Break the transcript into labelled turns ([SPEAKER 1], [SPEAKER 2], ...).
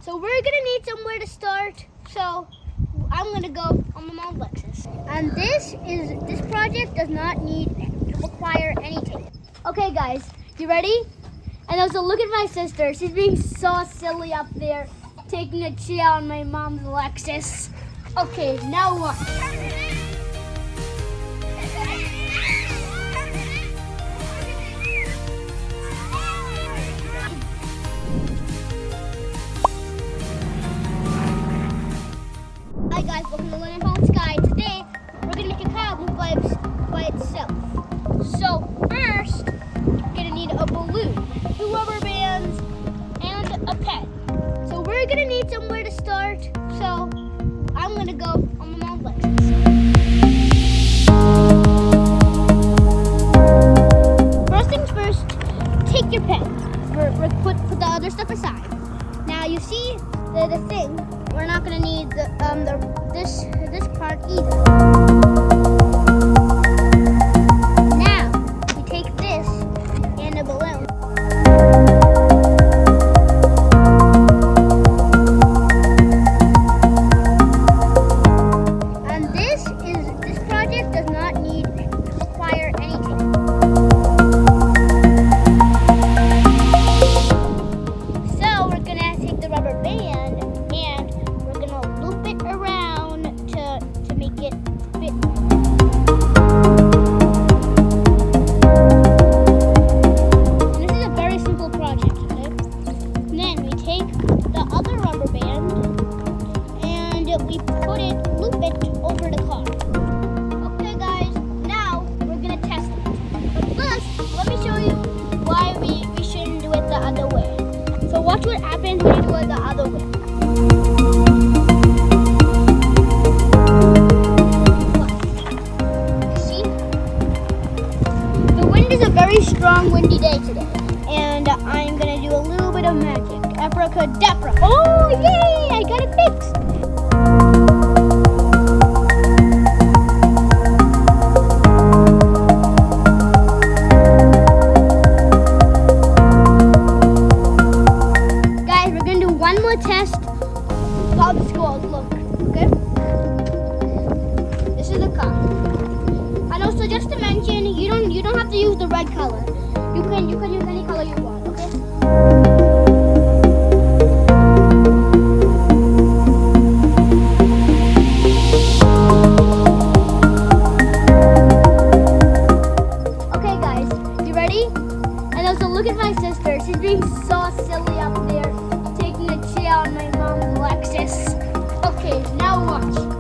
[SPEAKER 1] So we're gonna need somewhere to start. So I'm gonna go on my mom's Lexus. And this project does not require any tape. Okay guys, you ready? And also look at my sister. She's being so silly up there, taking a chill on my mom's Lexus. Okay, now what? Hi guys, welcome to Learning About Sky. Today, we're gonna make a car move by itself. So first, you're gonna need a balloon, 2 rubber bands, and a pen. So we're gonna need somewhere to start. So I'm gonna go on my mom's Lexus. First things first, take your pen. Put the other stuff aside. Now you see the thing. We're not gonna need this part either. Now you take this and a balloon. And this project does not require any tape. So we're gonna take the rubber band and we're gonna loop it around to make it fit. And this is a very simple project, okay? And then we take the other rubber band and we loop it over the car. Okay guys, now we're gonna test it. But first, let me show you why we shouldn't do it the other way. So watch what happens when you do it the other way. See? The wind is a very strong windy day today. And I'm gonna do a little bit of magic. Abracadabra. Oh yay! I got it fixed! One more test how the squirrels look, okay? This is the car. And also just to mention, you don't have to use the red color. You can use any color you want, okay? Okay guys, you ready? And also look at my sister. She's being so silly up there, on my mom's Lexus. Okay, now watch.